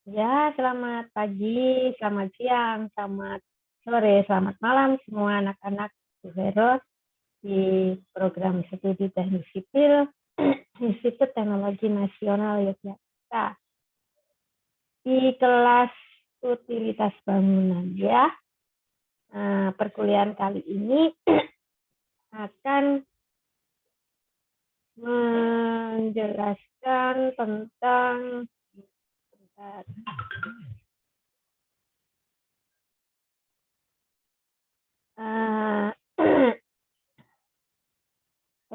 Ya, selamat pagi, selamat siang, selamat sore, selamat malam semua anak-anak Veros di program studi teknik sipil Institut Teknologi Nasional Yogyakarta di kelas utilitas bangunan ya. Perkuliahan kali ini akan menjelaskan tentang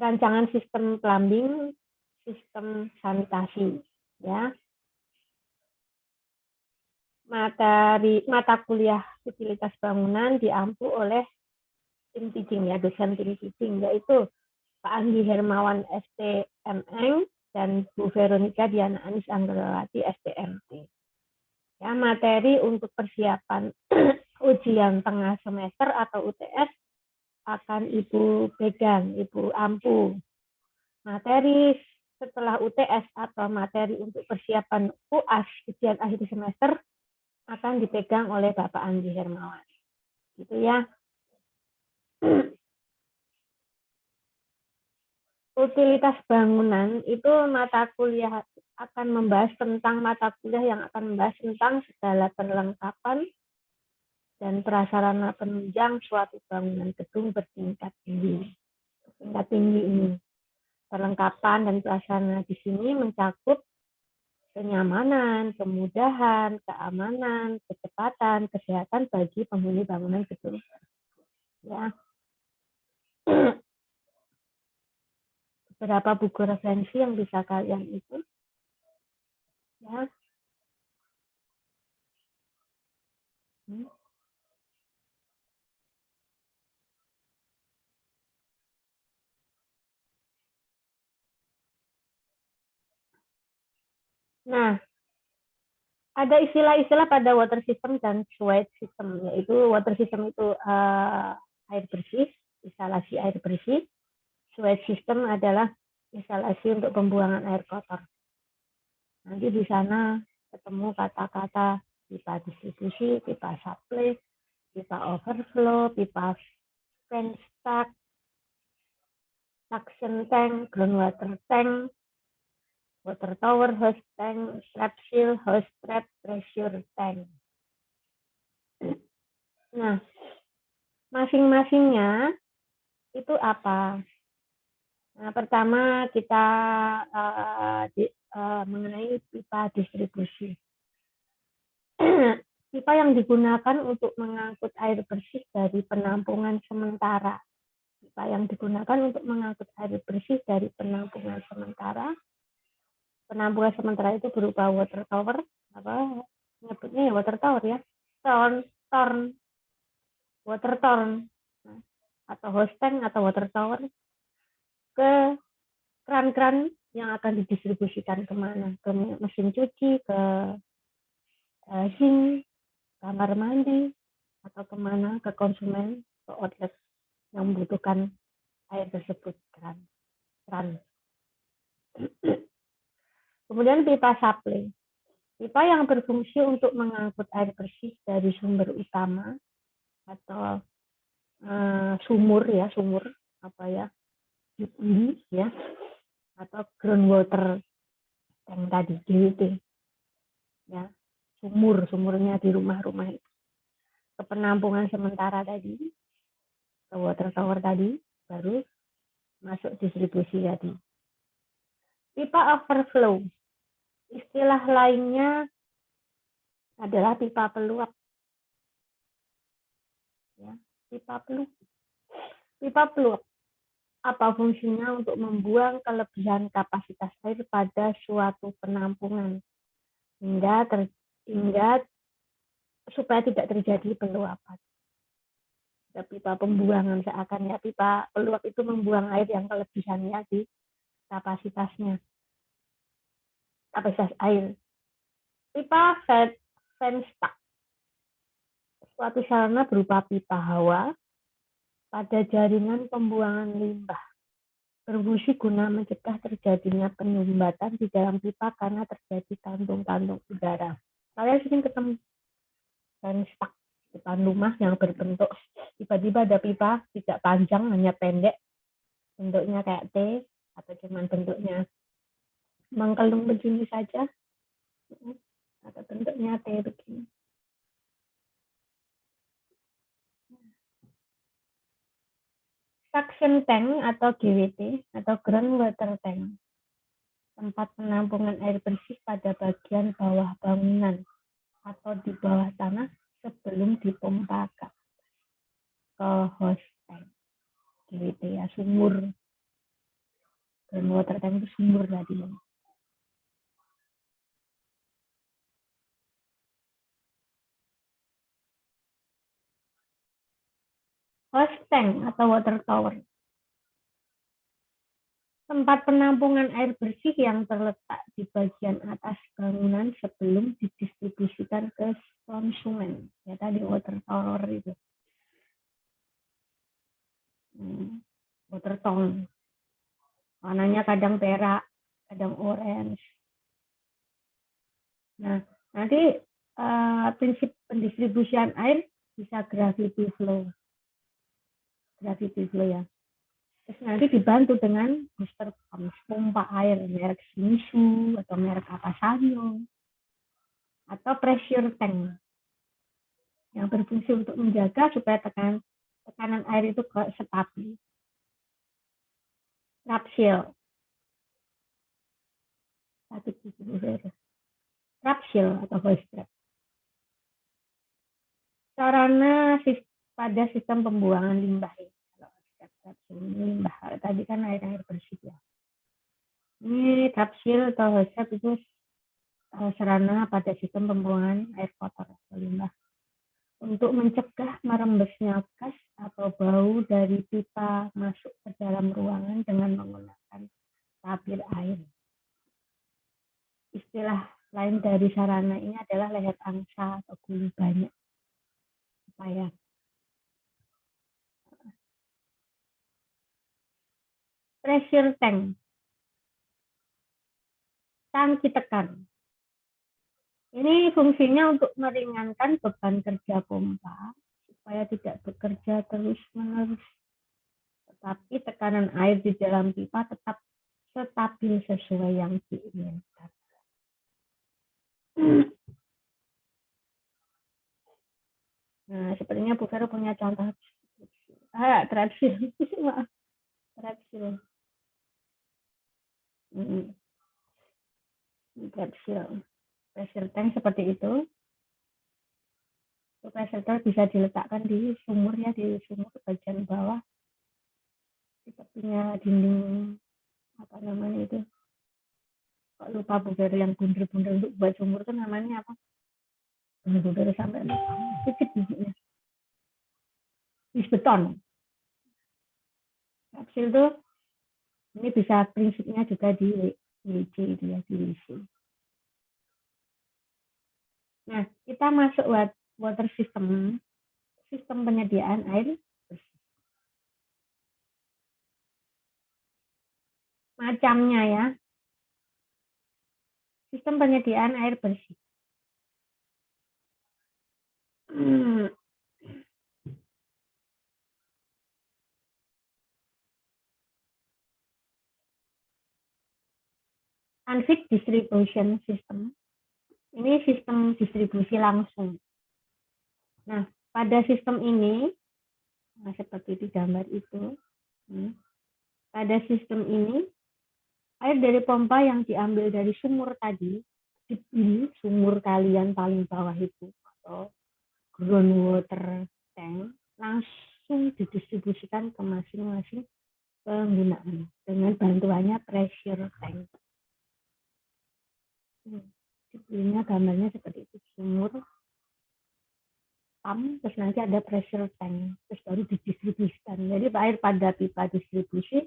rancangan sistem plumbing, sistem sanitasi, ya. Mata kuliah utilitas bangunan diampu oleh tim teaching ya, dosen tim teaching, yaitu Pak Andi Hermawan STMN dan Bu Veronica Diana Anis Anggelawati STMT. Ya, materi untuk persiapan ujian tengah semester atau UTS akan Ibu pegang, Ibu ampu. Materi setelah UTS atau materi untuk persiapan UAS, ujian akhir semester, akan dipegang oleh Bapak Andi Hermawan. Gitu ya. Utilitas bangunan itu mata kuliah akan membahas tentang mata kuliah yang akan membahas tentang segala perlengkapan dan prasarana penunjang suatu bangunan gedung bertingkat tinggi. Tingkat tinggi ini. Perlengkapan dan prasarana di sini mencakup kenyamanan, kemudahan, keamanan, kecepatan, kesehatan bagi penghuni bangunan gedung. Ya. Beberapa buku referensi yang bisa kalian ikut. Ya. Nah, ada istilah-istilah pada water system dan sewage system, yaitu water system itu air bersih, instalasi air bersih. Sewage system adalah instalasi untuk pembuangan air kotor. Nanti di sana ketemu kata-kata pipa distribusi, pipa supply, pipa overflow, pipa vent stack, suction tank, groundwater tank, water tower, hose tank, trap seal, hose trap, pressure tank. Nah, masing-masingnya itu apa? Nah, pertama kita mengenai pipa distribusi. Pipa yang digunakan untuk mengangkut air bersih dari penampungan sementara. Pipa yang digunakan untuk mengangkut air bersih dari penampungan sementara. Penampungan sementara itu berupa water tower, apa nyebutnya ya water tower ya, torn, water torn, atau hose tank atau water tower, ke kran-kran yang akan didistribusikan kemana? Ke mesin cuci, ke sink, kamar mandi, atau kemana? Ke konsumen, ke outlet yang membutuhkan air tersebut, kran. Kemudian pipa supply. Pipa yang berfungsi untuk mengangkut air bersih dari sumber utama atau sumur apa ya, ya, atau groundwater tank tadi, GWT, ya, sumurnya di rumah-rumah itu, ke penampungan sementara tadi, ke water tower tadi, baru masuk distribusi tadi. Pipa overflow, istilah lainnya adalah pipa peluap. Ya, pipa peluap. Apa fungsinya? Untuk membuang kelebihan kapasitas air pada suatu penampungan hingga supaya tidak terjadi peluapan. Pipa pembuangan, seakan ya pipa peluap itu membuang air yang kelebihannya di kapasitas air. Pipa vent stack, suatu sarana berupa pipa hawa pada jaringan pembuangan limbah, berfungsi guna mencegah terjadinya penyumbatan di dalam pipa karena terjadi kantung-kantung udara. Kalian sering ketemu dan stuck di depan rumah yang berbentuk tiba-tiba ada pipa tidak panjang, hanya pendek, bentuknya kayak T atau cuman bentuknya mengkelung begini saja, atau bentuknya T begini. Suction tank atau GWT atau groundwater tank, tempat penampungan air bersih pada bagian bawah bangunan atau di bawah tanah sebelum dipompa ke host tank. GWT ya, sumur. Groundwater tank itu sumur tadi. Host tank atau water tower, tempat penampungan air bersih yang terletak di bagian atas bangunan sebelum didistribusikan ke konsumen. Ya tadi water tower itu. Water tong. Warnanya kadang perak, kadang orange. Nah, nanti prinsip pendistribusian air bisa gravity flow. Gravity flow ya. Terus nanti dibantu dengan booster pump, pompa air merek Shimizu atau merek apa Sanyo, atau pressure tank yang berfungsi untuk menjaga supaya tekanan air itu stabil. Rapsil. Rapsil atau hoist trap. Sarana pada sistem pembuangan limbah. Limbah tadi kan air bersih ya. Ini rapsil atau hoist trap itu sarana pada sistem pembuangan air kotor atau limbah untuk mencegah merembesnya gas atau bau dari pipa masuk ke dalam ruangan dengan menggunakan tabir air. Istilah lain dari sarana ini adalah leher angsa atau gulu banyak. Supaya pressure tank, tangki tekan. Ini fungsinya untuk meringankan beban kerja pompa supaya tidak bekerja terus-menerus. Tetapi tekanan air di dalam pipa tetap stabil sesuai yang diinginkan. Nah, sepertinya Bu Vero punya contoh. Trapsil. Maaf. Trapsil. Trapsil. Pressure tank seperti itu. Pressure tank bisa diletakkan di sumur ya, di sumur bagian bawah. Sepertinya dinding apa namanya itu? Kok lupa Bu Vero yang bundar-bundar untuk buat sumur itu namanya apa? Bu Vero sampai sedikit bijinya. Bis beton. Trapsil itu ini bisa prinsipnya juga di WC itu ya, di WC. Nah, kita masuk water system, sistem penyediaan air bersih. Macamnya ya, sistem penyediaan air bersih. Unfit distribution system. Ini sistem distribusi langsung. Nah, pada sistem ini, seperti di gambar itu, pada sistem ini, air dari pompa yang diambil dari sumur tadi, di sumur kalian paling bawah itu, atau groundwater tank, langsung didistribusikan ke masing-masing penggunaan dengan bantuannya pressure tank. Sebelumnya gambarnya seperti itu, sumur, pump, terus nanti ada pressure tank, terus baru didistribusikan. Jadi air pada pipa distribusi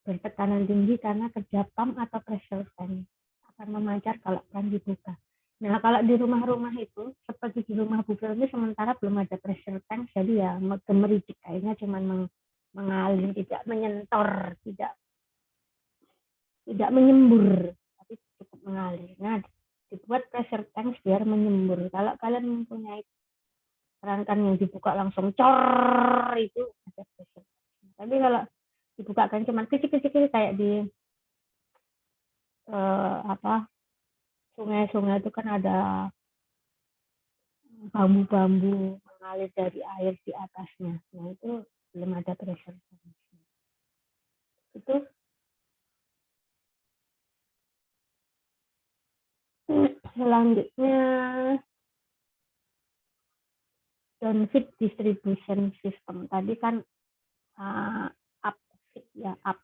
bertekanan tinggi karena kerja pump atau pressure tank akan memancar kalau keran dibuka. Nah, kalau di rumah-rumah itu, seperti di rumah Bu Vero ini sementara belum ada pressure tank, jadi ya gemeridik airnya cuma mengalir, tidak menyentor, tidak menyembur, tapi cukup mengalir. Nah, dibuat pressure tank biar menyembur. Kalau kalian mempunyai perangkat yang dibuka langsung cor itu ada pressure. Tapi kalau dibukakan cuma kecil-kecil kayak di sungai-sungai itu kan ada bambu-bambu mengalir dari air di atasnya. Nah itu belum ada pressure tank. Itu selanjutnya downfeed distribution system. Tadi kan upfeed ya, up.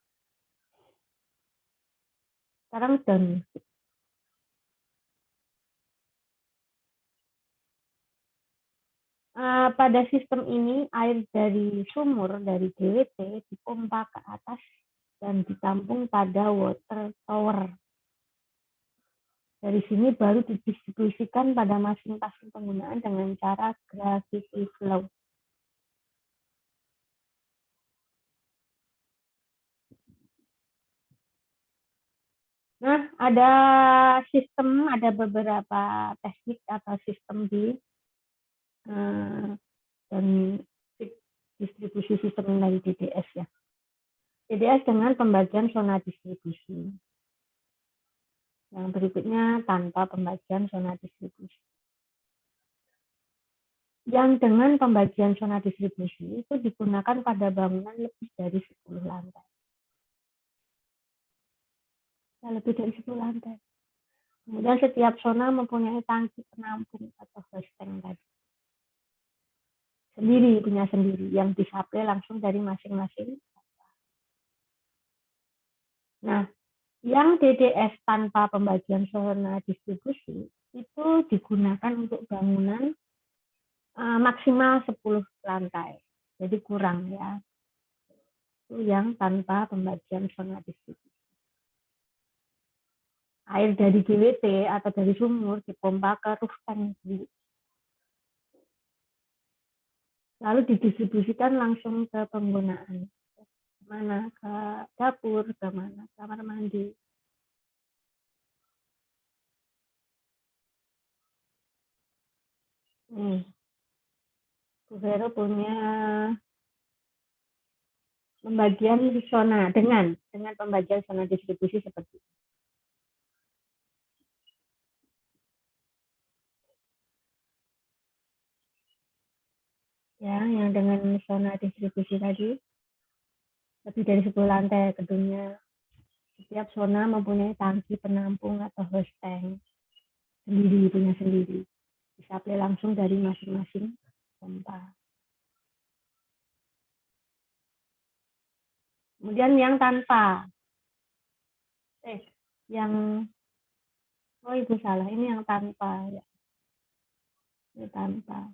Sekarang downfeed. Pada sistem ini air dari sumur dari DWT dipompa ke atas dan ditampung pada water tower. Dari sini baru didistribusikan pada masing-masing penggunaan dengan cara gravity flow. Nah, ada beberapa teknik atau sistem di dan distribusi sistem dari DDS ya. DDS dengan pembagian zona distribusi. Yang berikutnya tanpa pembagian zona distribusi. Yang dengan pembagian zona distribusi itu digunakan pada bangunan lebih dari 10 lantai. Ya, lebih dari 10 lantai. Kemudian setiap zona mempunyai tangki penampung atau host tank tadi. Punya sendiri, yang disuplai langsung dari masing-masing. Nah, yang DDS tanpa pembagian zona distribusi itu digunakan untuk bangunan maksimal 10 lantai. Jadi kurang ya. Itu yang tanpa pembagian zona distribusi. Air dari DWT atau dari sumur dipompa ke roof tank. Lalu didistribusikan langsung ke penggunaan. Mana ke dapur, ke mana kamar mandi. Nih, Bu Vero punya pembagian zona dengan pembagian zona distribusi seperti ini. Ya, yang dengan zona distribusi tadi lebih dari 10 lantai gedungnya. Setiap zona mempunyai tangki penampung atau host tank punya sendiri. Disuplai langsung dari masing-masing pompa. Kemudian yang tanpa. Itu salah. Ini yang tanpa ya. Ini tanpa.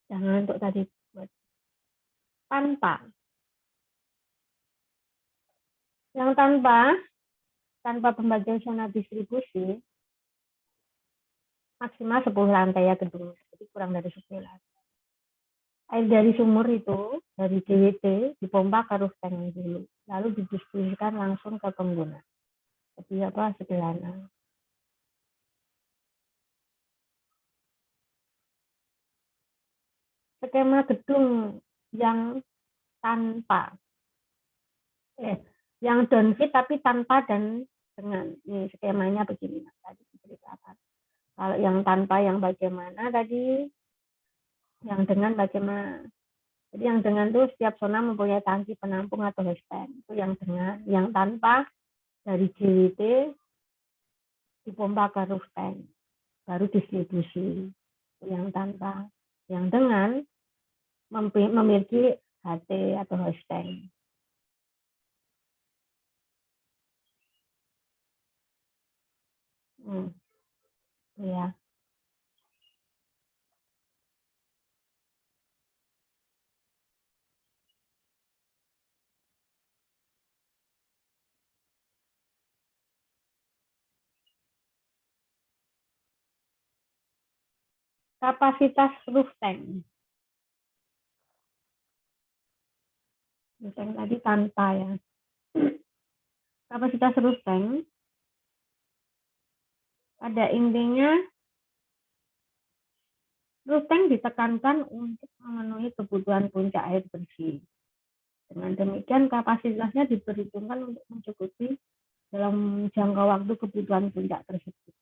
Jangan untuk tadi buat tanpa. Yang tanpa pembagian zona distribusi maksimal 10 lantai ya gedung. Jadi kurang dari 10 lantai. Air dari sumur itu dari DWT dipompa ke roof tank dulu, lalu didistribusikan langsung ke pengguna. Jadi sederhana. Skema gedung yang tanpa, yang downfeed tapi tanpa dan dengan. Ini skemanya begini tadi diceritakan. Kalau yang tanpa yang bagaimana tadi, yang dengan bagaimana. Jadi yang dengan itu setiap zona mempunyai tangki penampung atau host tank. Itu yang dengan. Yang tanpa dari JWT dipompa ke roof tank. Baru distribusi. Yang tanpa. Yang dengan memiliki HT atau host tank. Ya. Kapasitas roof tank. Roof tank tadi tanpa ya. Kapasitas roof tank Pada intinya, roof tank ditekankan untuk memenuhi kebutuhan puncak air bersih. Dengan demikian, kapasitasnya diperhitungkan untuk mencukupi dalam jangka waktu kebutuhan puncak tersebut.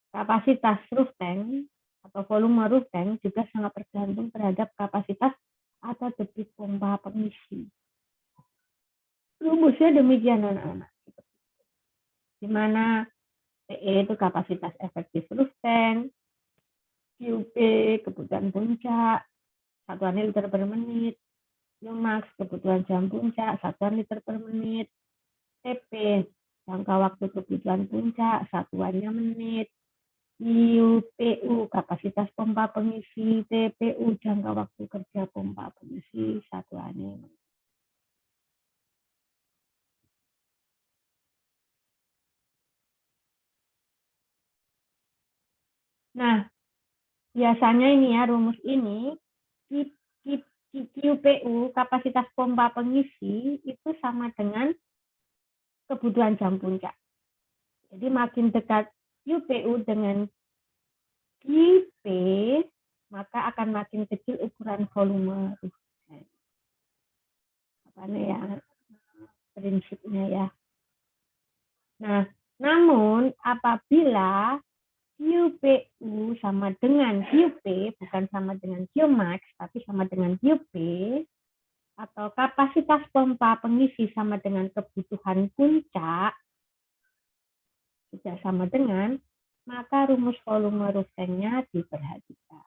Kapasitas roof tank atau volume roof tank juga sangat tergantung terhadap kapasitas atau debit pompa pengisi. Rumusnya demikian, anak-anak. Di mana PE itu kapasitas efektif roof tank, QP kebutuhan puncak, satuan liter per menit, Qmax kebutuhan jam puncak, satuan liter per menit, TP jangka waktu kebutuhan puncak, satuannya menit, IUPU kapasitas pompa pengisi, TPU jangka waktu kerja pompa pengisi, satuannya. Nah, biasanya ini ya, rumus ini, QPU, kapasitas pompa pengisi, itu sama dengan kebutuhan jam puncak. Jadi makin dekat QPU dengan QP, maka akan makin kecil ukuran volume. Apa ya, prinsipnya ya. Nah, namun apabila QPU sama dengan QP, bukan sama dengan Qmax, tapi sama dengan QP, atau kapasitas pompa pengisi sama dengan kebutuhan puncak, tidak sama dengan, maka rumus volume roof tank-nya diperhatikan.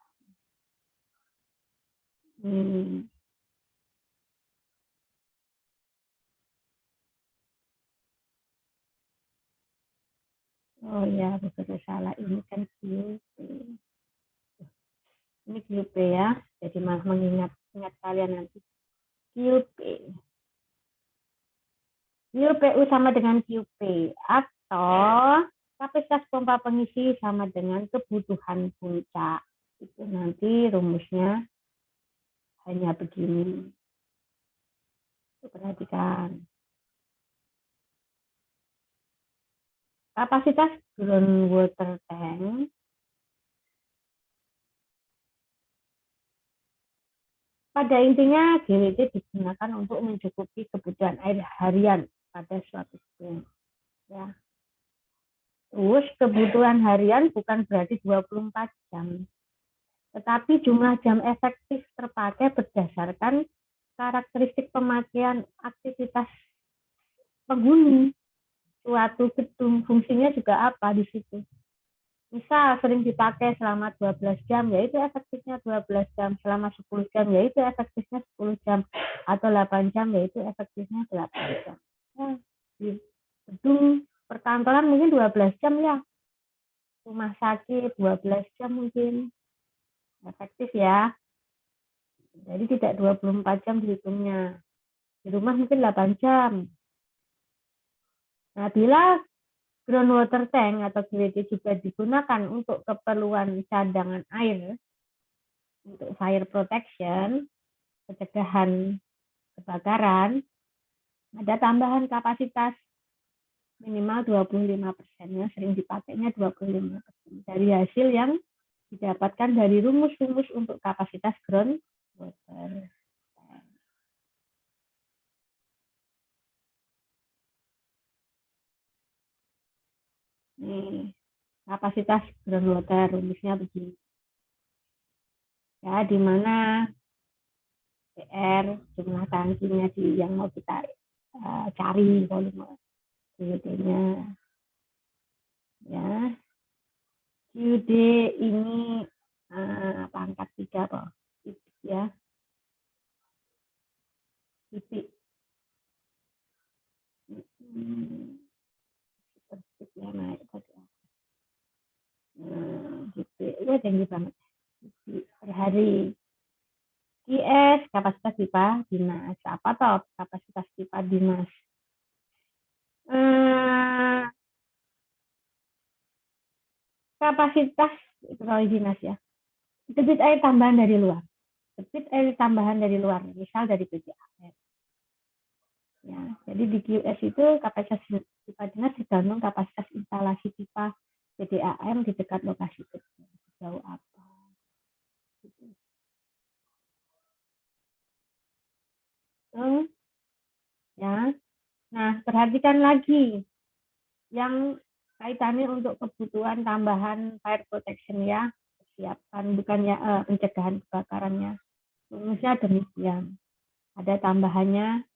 Oh ya, betul salah. Ini kan QP. Ini QP ya. Jadi malah mengingat kalian nanti. QP. QPU sama dengan QP. Atau kapasitas pompa pengisi sama dengan kebutuhan puncak. Itu nanti rumusnya hanya begini. Perhatikan. Kapasitas groundwater tank pada intinya GWT digunakan untuk mencukupi kebutuhan air harian pada suatu sistem. Ya. Terus kebutuhan harian bukan berarti 24 jam. Tetapi jumlah jam efektif terpakai berdasarkan karakteristik pemakaian aktivitas penghuni. Suatu gedung fungsinya juga apa di situ. Misal sering dipakai selama 12 jam, yaitu efektifnya 12 jam. Selama 10 jam, yaitu efektifnya 10 jam. Atau 8 jam, yaitu efektifnya 8 jam. Nah, di gedung perkantoran mungkin 12 jam ya. Rumah sakit 12 jam mungkin. Efektif ya. Jadi tidak 24 jam dihitungnya. Di rumah mungkin 8 jam. Nah, bila groundwater tank atau GWT juga digunakan untuk keperluan cadangan air, untuk fire protection, pencegahan kebakaran, ada tambahan kapasitas minimal 25%-nya, sering dipakainya 25% dari hasil yang didapatkan dari rumus-rumus untuk kapasitas groundwater. Nih, kapasitas groundwater rumusnya begini. Ya, di mana PR jumlah tangkinya yang mau kita cari volume QD-nya. Ya. QD ini pangkat 3 Pak. Ya. Titik. Ya naik tadi. Gitu. Ya tinggi banget. Per hari. IS kapasitas pipa dinas. Apa toh kapasitas pipa dinas? Kapasitas itu kalau dinas ya. Debit air tambahan dari luar. Debit air tambahan dari luar, misal dari PDAM. Ya, jadi di QS itu kapasitas pipa dinas tergantung kapasitas instalasi pipa PDAM di dekat lokasi kerja. Sejauh apa? Ya. Nah, perhatikan lagi yang kaitannya untuk kebutuhan tambahan fire protection ya, siapkan bukannya pencegahan kebakarannya. Rumusnya demikian. Ada tambahannya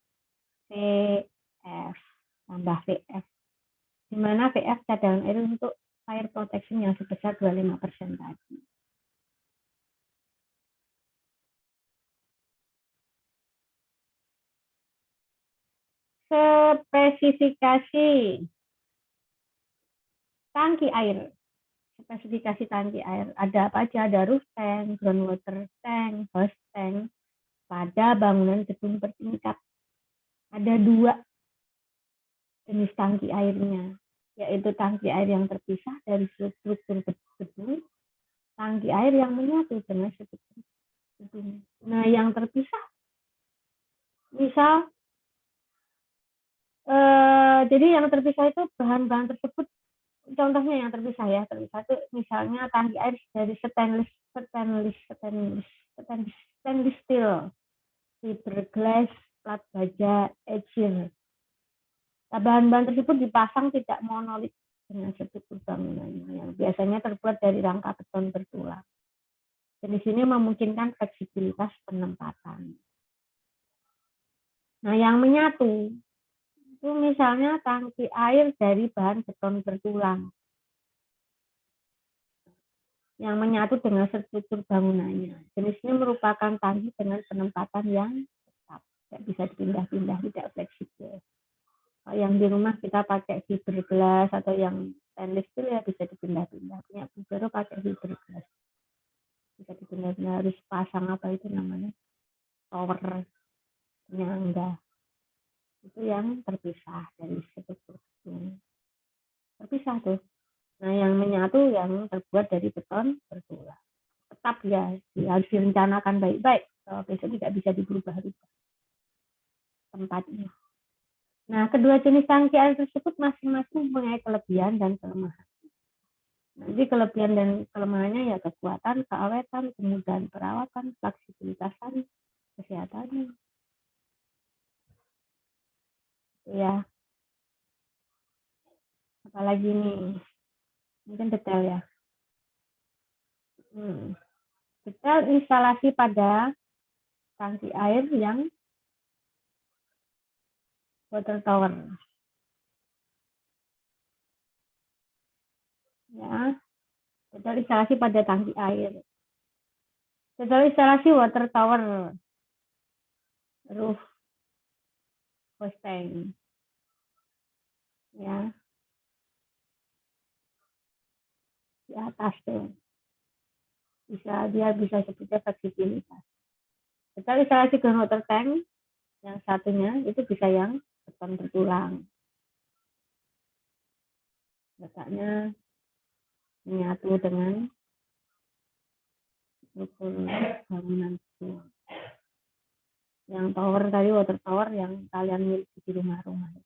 VF, tambah VF. Di mana VF cadangan air untuk fire protection yang sebesar 25% tadi. Spesifikasi tangki air. Spesifikasi tangki air. Ada apa aja? Ada roof tank, groundwater tank, hose tank, pada bangunan gedung bertingkat. Ada 2 jenis tangki airnya, yaitu tangki air yang terpisah dari struktur gedung, tangki air yang menyatu dengan struktur gedung. Nah, yang terpisah, misal, jadi yang terpisah itu bahan-bahan tersebut, contohnya yang terpisah ya, terpisah itu misalnya tangki air dari stainless steel, fiberglass, plat baja, ecir. Bahan-bahan tersebut dipasang tidak monolit dengan struktur bangunannya yang biasanya terbuat dari rangka beton bertulang. Jenis ini memungkinkan fleksibilitas penempatan. Nah, yang menyatu itu misalnya tangki air dari bahan beton bertulang yang menyatu dengan struktur bangunannya. Jenis ini merupakan tangki dengan penempatan yang tetap, tidak bisa dipindah-pindah, tidak fleksibel. Yang di rumah kita pakai fiberglass atau yang stainless steel ya bisa dipindah-pindah. Punya baru pakai fiberglass. Bisa dipindah-pindah, harus pasang apa itu namanya? Tower penyangga. Itu yang terpisah dari struktur gedung. Terpisah tuh. Nah, yang menyatu yang terbuat dari beton bertulang. Tetap ya, harus direncanakan baik-baik. Kalau besok tidak bisa diubah-ubah tempatnya. Nah, kedua jenis tangki air tersebut masing-masing mempunyai kelebihan dan kelemahan. Nanti kelebihan dan kelemahannya ya kekuatan, keawetan, kemudahan perawatan, fleksibilitasan, kesehatannya. Ya, apalagi nih, mungkin detail ya. Detail instalasi pada tangki air yang water tower. Ya, detail instalasi pada tangki air. Detail instalasi water tower, roof, hose tank. Ya, di atas tuh. Dia bisa sebutnya fleksibilitas. Detail instalasi groundwater tank yang satunya itu bisa yang beton bertulang. Letaknya menyatu dengan struktur bangunan itu. Yang tower tadi, water tower yang kalian miliki di rumah-rumah.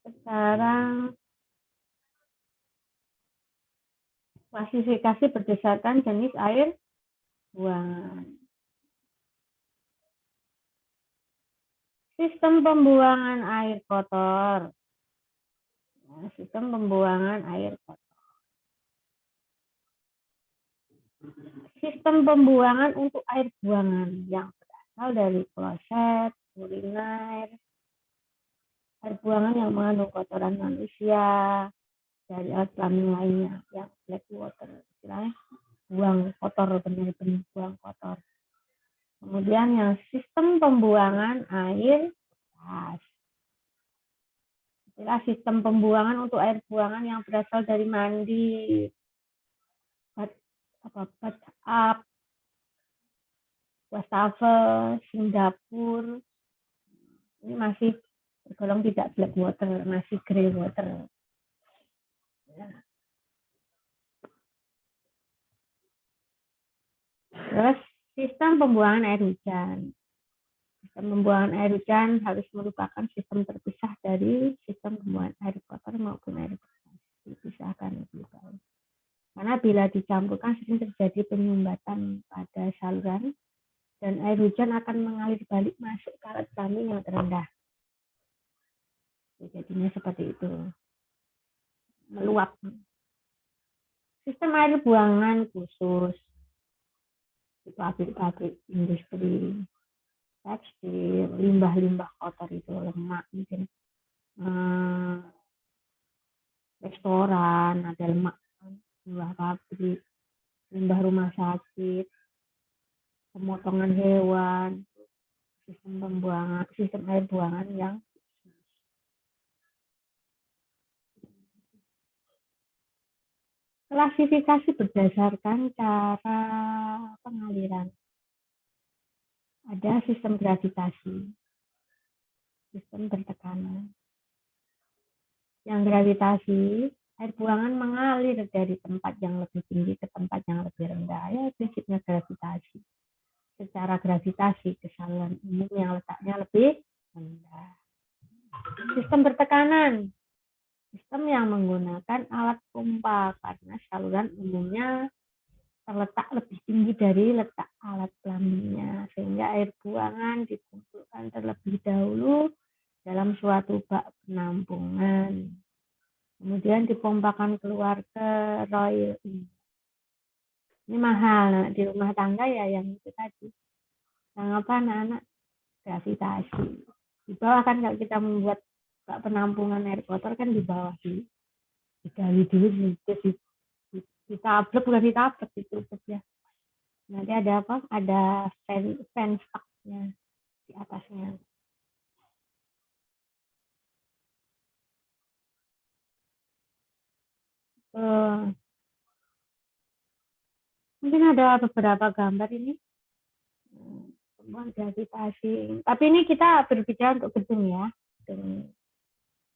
Sekarang klasifikasi berdasarkan jenis air buangan. Sistem pembuangan air kotor. Sistem pembuangan air kotor. Sistem pembuangan untuk air buangan yang berasal dari kloset, uriner, air buangan yang mengandung kotoran manusia, dari alat kelamin lainnya, yang black water, istilahnya buang kotor, benar-benar buang kotor. Kemudian yang sistem pembuangan air bekas. Istilah sistem pembuangan untuk air buangan yang berasal dari mandi, bathtub, wastafel, Singapura, ini masih tergolong tidak black water, masih grey water. Terus sistem pembuangan air hujan. Sistem pembuangan air hujan harus merupakan sistem terpisah dari sistem pembuangan air kotor maupun air bersih. Dipisahkan lebih baik. Karena bila dicampurkan sering terjadi penyumbatan pada saluran dan air hujan akan mengalir balik masuk ke alat kelamin yang terendah. Jadinya seperti itu. Meluap. Sistem air buangan khusus di pabrik-pabrik industri tekstil, limbah-limbah kotor itu, lemak mungkin, restoran ada lemak, limbah pabrik, limbah rumah sakit, pemotongan hewan, sistem air buangan yang klasifikasi berdasarkan cara pengaliran. Ada sistem gravitasi, sistem bertekanan. Yang gravitasi, air buangan mengalir dari tempat yang lebih tinggi ke tempat yang lebih rendah. Ya, prinsipnya gravitasi. Secara gravitasi ke saluran umum yang letaknya lebih rendah. Sistem bertekanan, sistem yang menggunakan alat pompa karena saluran umumnya terletak lebih tinggi dari letak alat plumbingnya, sehingga air buangan dikumpulkan terlebih dahulu dalam suatu bak penampungan, kemudian dipompakan keluar ke roil. Ini mahal di rumah tangga ya, yang itu tadi. Yang apa anak-anak? Gravitasi. Di bawah kan kalau kita membuat bak penampungan air kotor kan di bawah digali dulu, ditablek, bukan ditablek, ditutup ya. Nanti ada apa? Ada fan stucknya di atasnya. Mungkin ada beberapa gambar ini. Gravitasi. Tapi ini kita berbicara untuk gedung ya. Gedung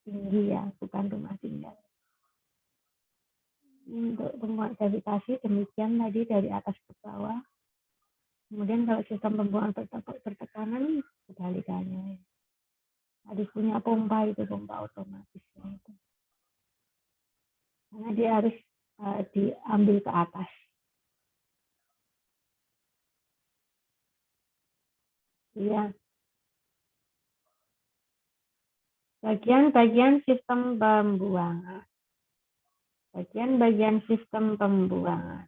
tinggi ya, bukan rumah tinggal. Untuk pembuangan gravitasi demikian tadi dari atas ke bawah. Kemudian kalau sistem pembuangan bertekanan kebalikannya. Harus punya pompa, itu pompa otomatis itu. Karena dia harus diambil ke atas. Iya. Bagian-bagian sistem pembuangan. Bagian-bagian sistem pembuangan.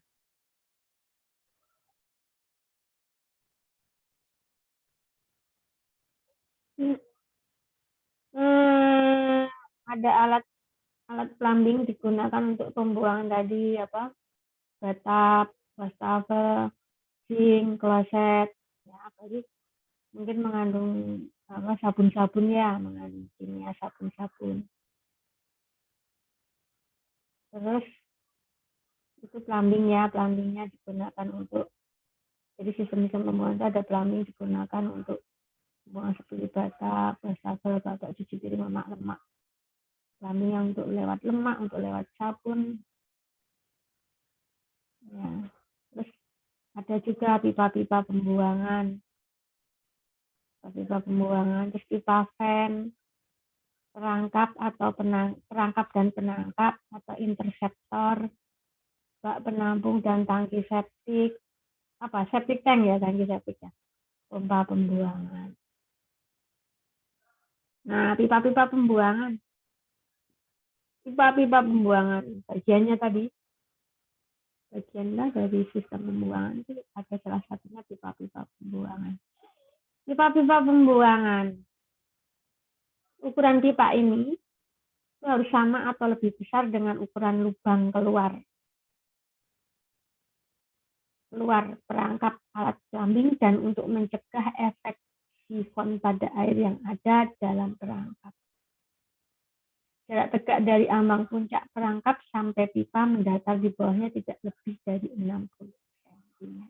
Ada alat plumbing digunakan untuk pembuangan tadi apa? Batap, wastafel, sink, kloset, ya apalagi mungkin mengandung apa sabun-sabun ya, mengandung kimia sabun-sabun. Terus itu plumbingnya digunakan untuk, jadi sistem pembuangan itu ada plumbing digunakan untuk pembuangan seperti batap, wastafel, batok cuci piring, lemak-lemak. Plumbing yang untuk lewat lemak, untuk lewat sabun. Ya. Terus ada juga pipa-pipa pembuangan. Pipa pembuangan, terus pipa fan, perangkap dan penangkap atau interseptor, bak penampung dan tangki septik, septic tank ya, tangki septik ya, pompa pembuangan. Nah, pipa-pipa pembuangan, bagiannya tadi, bagiannya dari sistem pembuangan itu ada salah satunya pipa-pipa pembuangan. Pipa-pipa pembuangan, ukuran pipa ini itu harus sama atau lebih besar dengan ukuran lubang keluar perangkap alat plumbing dan untuk mencegah efek sifon pada air yang ada dalam perangkap. Jarak tegak dari ambang puncak perangkap sampai pipa mendatar di bawahnya tidak lebih dari 60 cm.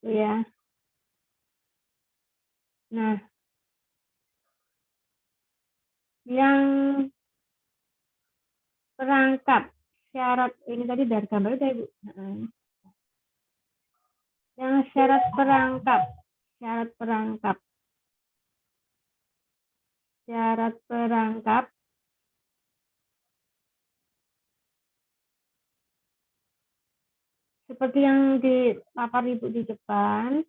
Ya. Nah, yang perangkap syarat ini tadi dari gambar itu, Bu. Yang syarat perangkap, syarat perangkap, syarat perangkap seperti yang dipapar Ibu di depan.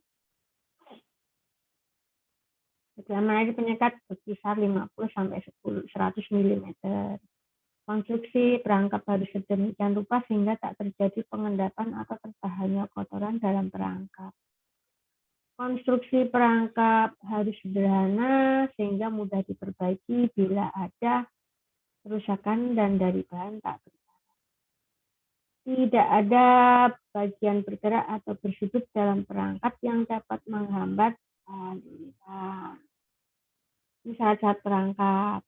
Kedalaman air penyekat berkisar 50 sampai 100 mm. Konstruksi perangkap harus sedemikian rupa sehingga tak terjadi pengendapan atau terbahannya kotoran dalam perangkap. Konstruksi perangkap harus sederhana sehingga mudah diperbaiki bila ada kerusakan dan dari bahan tak bergerak. Tidak ada bagian bergerak atau bersudut dalam perangkap yang dapat menghambat aliran. Ini syarat-syarat perangkap.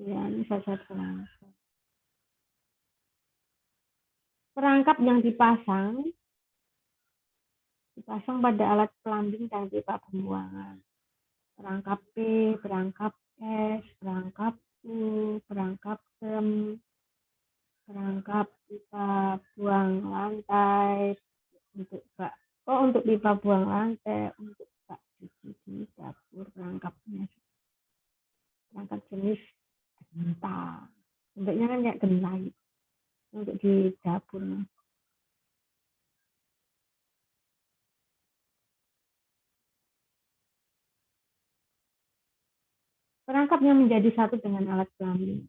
Ya, ini syarat-syarat perangkap. Perangkap yang dipasang pada alat plumbing dan pipa pembuangan. Perangkap P, perangkap S, perangkap U, perangkap rem, perangkap pipa buang lantai, untuk pipa buang lantai, untuk bak cuci di dapur, perangkapnya perangkap jenis genta, bentuknya kan kayak genta gitu, untuk di dapur. Perangkap yang menjadi satu dengan alat kelamin.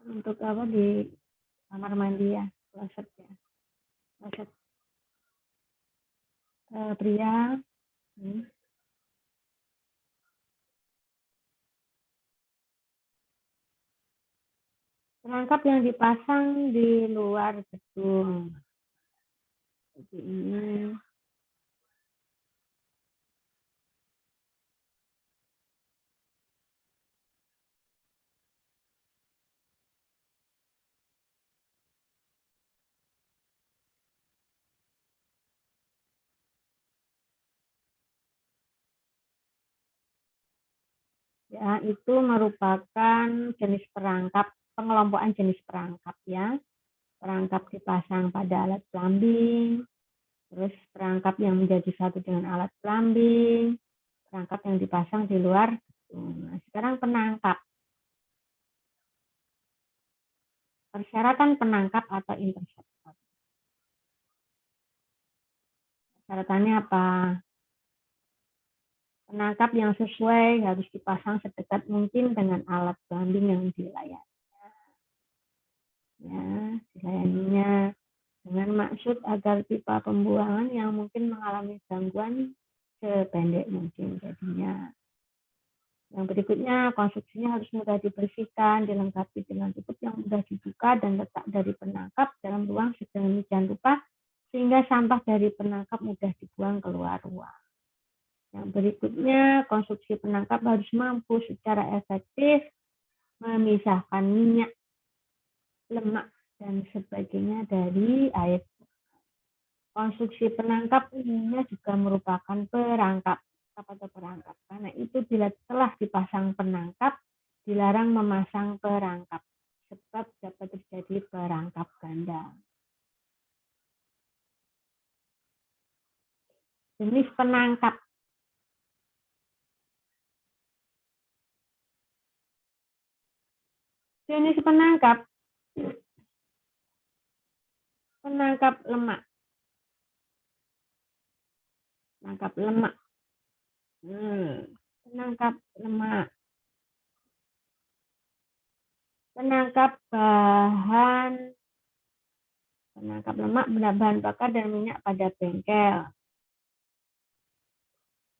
Untuk apa di kamar mandi ya, kloset ya, kloset pria. Perangkap yang dipasang di luar gedung. Seperti ini. Ya, itu merupakan jenis perangkap, pengelompokan jenis perangkap ya. Perangkap dipasang pada alat plumbing, terus perangkap yang menjadi satu dengan alat plumbing, perangkap yang dipasang di luar. Nah, sekarang penangkap. Persyaratan penangkap atau interseptor. Persyaratannya apa? Penangkap yang sesuai harus dipasang sedekat mungkin dengan alat plumbing yang dilayani. Ya, dilayaninya dengan maksud agar pipa pembuangan yang mungkin mengalami gangguan sependek mungkin jadinya. Yang berikutnya, konstruksinya harus mudah dibersihkan, dilengkapi dengan tutup yang mudah dibuka dan letak dari penangkap dalam ruang sedemikian rupa sehingga sampah dari penangkap mudah dibuang keluar ruang. Yang berikutnya, konstruksi penangkap harus mampu secara efektif memisahkan minyak, lemak, dan sebagainya dari air. Konstruksi penangkap umumnya juga merupakan perangkap atau perangkap. Karena itu bila telah dipasang penangkap, dilarang memasang perangkap sebab dapat terjadi perangkap ganda. Jenis penangkap. Jenis penangkap. Penangkap lemak. Penangkap lemak. Penangkap lemak. Penangkap bahan. Penangkap lemak, bahan bakar dan minyak pada bengkel.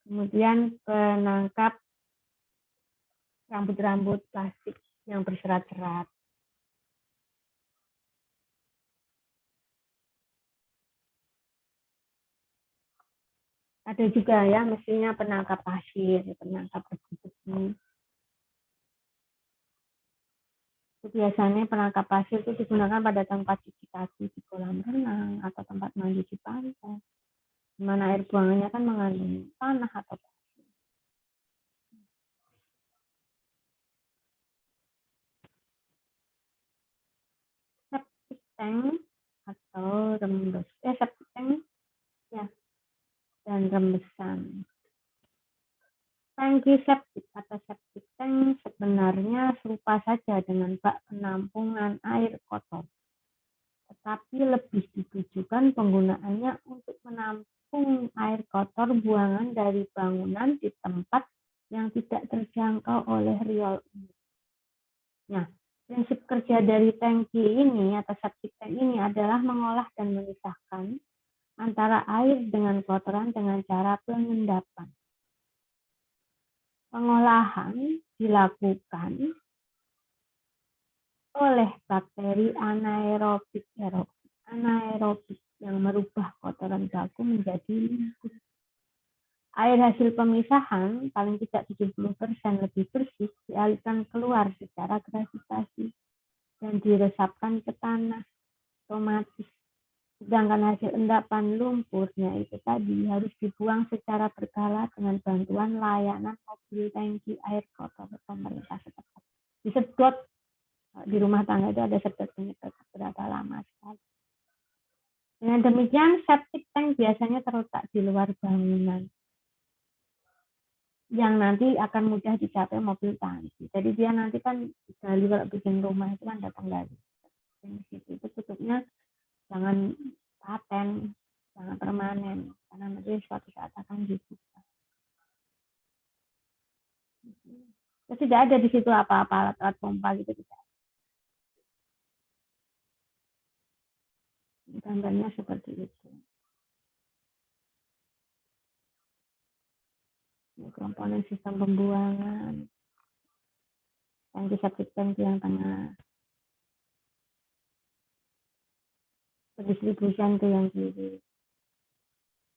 Kemudian penangkap rambut-rambut plastik yang berserat-serat. Ada juga ya mesinnya penangkap pasir, penangkap debu-debu. Biasanya penangkap pasir itu digunakan pada tempat cuci kaki di kolam renang atau tempat mandi di pantai, di mana air buangannya kan mengandung tanah atau pasir. Septic tank atau rembes, septic tank ya, dan rembesan. Tangki septik atau septic tank sebenarnya serupa saja dengan bak penampungan air kotor, tetapi lebih ditujukan penggunaannya untuk menampung air kotor buangan dari bangunan di tempat yang tidak terjangkau oleh riol umum. Nah, prinsip kerja dari tangki ini atau septic tank ini adalah mengolah dan memisahkan antara air dengan kotoran dengan cara pengendapan. Pengolahan dilakukan oleh bakteri anaerobik yang merubah kotoran baku menjadi limbah. Air hasil pemisahan paling tidak 70% lebih bersih dialirkan keluar secara gravitasi dan diresapkan ke tanah otomatis. Sedangkan hasil endapan lumpurnya itu tadi harus dibuang secara berkala dengan bantuan layanan mobil tangki air kotor pemerintah setempat. Disedot di rumah tangga itu ada sedot penyedot berapa lama sekali. Dengan demikian septic tank biasanya terletak di luar bangunan yang nanti akan mudah dicapai mobil tangki. Jadi dia nanti kan gali kalau bikin rumah itu kan datang dari situ. Itu tutupnya jangan paten, jangan permanen, karena nanti suatu saat akan dibuka. Terus tidak ada di situ apa-apa alat-alat pompa gitu tidak. Gambarnya seperti itu. Komponen sistem pembuangan, tangki septic tank yang tengah, pendistribusian itu yang kiri,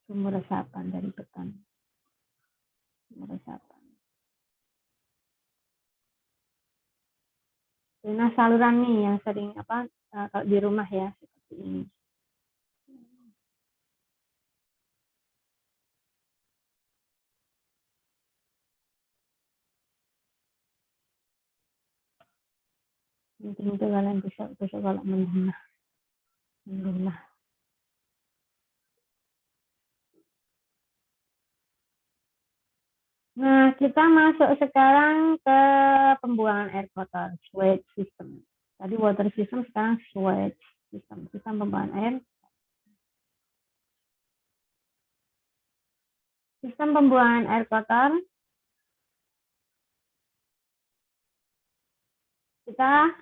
sumur resapan dari beton, sumur resapan. Nah, saluran nih yang sering kalau di rumah ya seperti ini. Mungkin itu kalian besok kalau mendengar. Nah, kita masuk sekarang ke pembuangan air kotor, sewage system. Tadi water system, sekarang sewage system, sistem pembuangan air. Sistem pembuangan air kotor, kita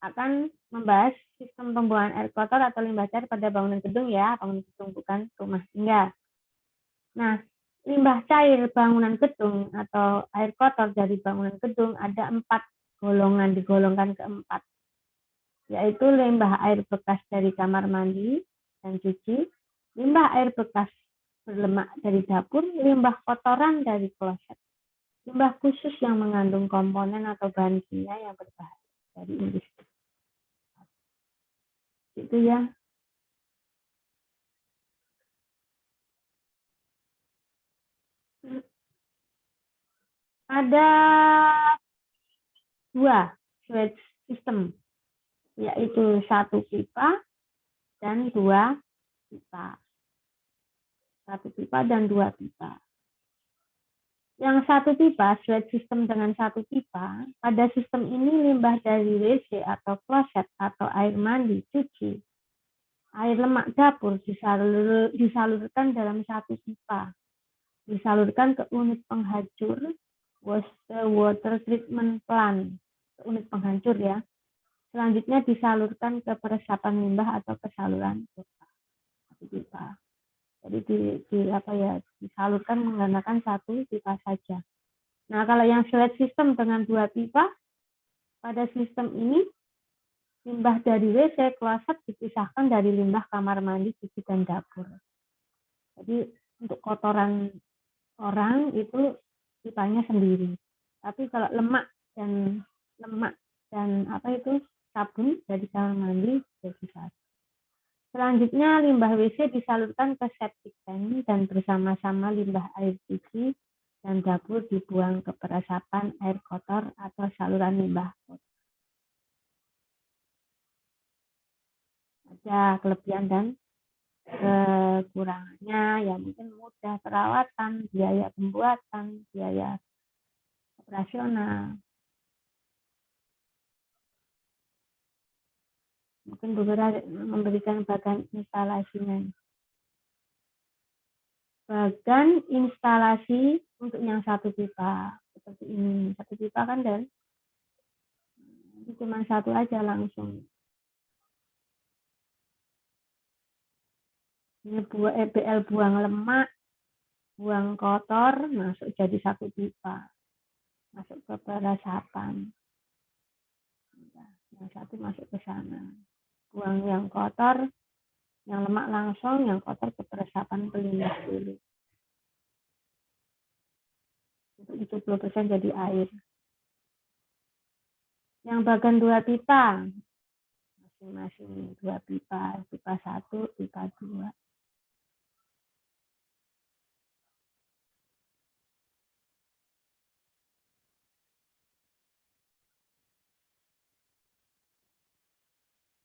akan membahas sistem pembuangan air kotor atau limbah cair pada bangunan gedung ya, bangunan gedung bukan rumah tinggal. Nah, limbah cair bangunan gedung atau air kotor dari bangunan gedung ada 4 golongan, digolongkan ke 4, yaitu limbah air bekas dari kamar mandi dan cuci, limbah air bekas berlemak dari dapur, limbah kotoran dari kloset, limbah khusus yang mengandung komponen atau bahan kimia yang berbahaya dari industri. Itu ya. Ada 2 sewage system, yaitu 1 pipa dan 2 pipa. 1 pipa dan 2 pipa. Yang 1 pipa, sewage system dengan 1 pipa, pada sistem ini limbah dari WC atau kloset atau air mandi, cuci, air lemak dapur disalurkan dalam 1 pipa. Disalurkan ke unit penghancur, water treatment plant, unit penghancur ya. Selanjutnya disalurkan ke peresapan limbah atau ke saluran pipa. Jadi disalurkan menggunakan 1 pipa saja. Nah, kalau yang sewage system dengan 2 pipa, pada sistem ini limbah dari WC, kloset dipisahkan dari limbah kamar mandi, cuci dan dapur. Jadi untuk kotoran orang itu pipanya sendiri. Tapi kalau lemak dan apa itu sabun dari kamar mandi jadi satu. Selanjutnya limbah WC disalurkan ke septic tank dan bersama-sama limbah air cuci dan dapur dibuang ke peresapan air kotor atau saluran limbah kotor. Ada kelebihan dan kekurangannya, ya mungkin mudah perawatan, biaya pembuatan, biaya operasional. Mungkin beberapa memberikan bagan instalasinya. Bagan instalasi untuk yang satu pipa seperti ini. Satu pipa kan dan cuma satu aja langsung. Ini BL buang lemak, buang kotor, masuk jadi satu pipa. Masuk ke peresapan. Yang satu masuk ke sana. Buang yang kotor, yang lemak langsung, yang kotor ke peresapan pelimbah dulu. Untuk 70% jadi air. Yang bagan 2 pipa, masing-masing 2 pipa, pipa 1, pipa 2.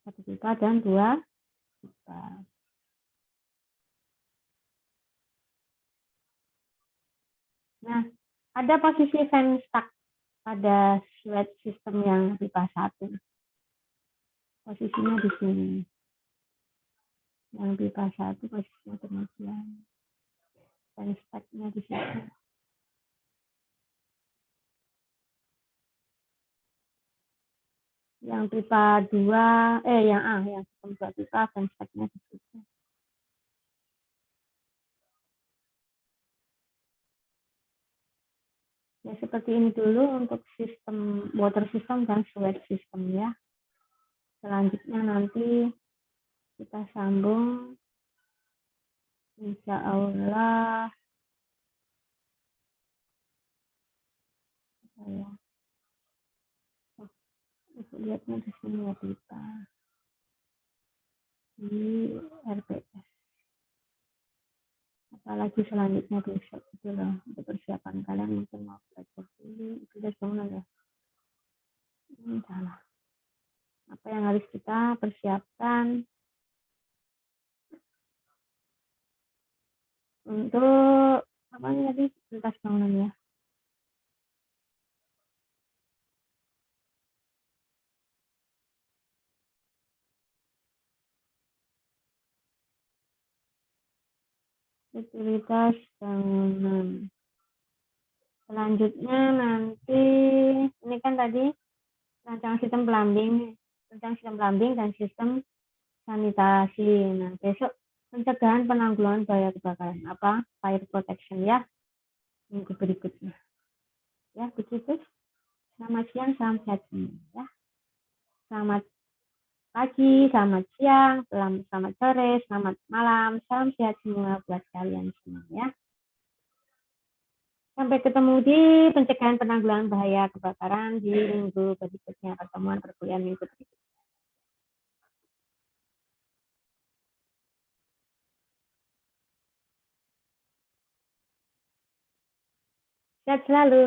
Satu pipa dan 2 pipa. Nah, ada posisi fan stuck pada sweat system yang pipa 1. Posisinya di sini. Yang pipa 1 posisinya demikian. Fan stuck-nya di sini. Yang pipa 2, yang sistem 2 pipa fan stuck-nya di situ. Ya, seperti ini dulu untuk sistem water system dan sewage system ya. Selanjutnya nanti kita sambung, insya Allah. Ibu lihatnya di sini ya pipa di RPS. Apalagi selanjutnya besok itu loh, untuk persiapan kalian mungkin mau belajar dulu. Itu udah bangun ya. Ini salah. Apa yang harus kita persiapkan untuk apa ini tadi lintas bangunan ya. Utilitas bangunan. Selanjutnya nanti ini kan tadi rancang sistem plumbing dan sistem sanitasi. Nah, besok pencegahan penanggulangan bahaya kebakaran apa fire protection ya minggu berikutnya. Ya begitu. Selamat siang, salam sehat semua ya. Selamat pagi, selamat siang, selamat sore, selamat malam. Salam sehat semua buat kalian semua ya. Sampai ketemu di pencegahan penanggulangan bahaya kebakaran di minggu berikutnya, pertemuan perkuliahan minggu berikutnya. Sehat selalu.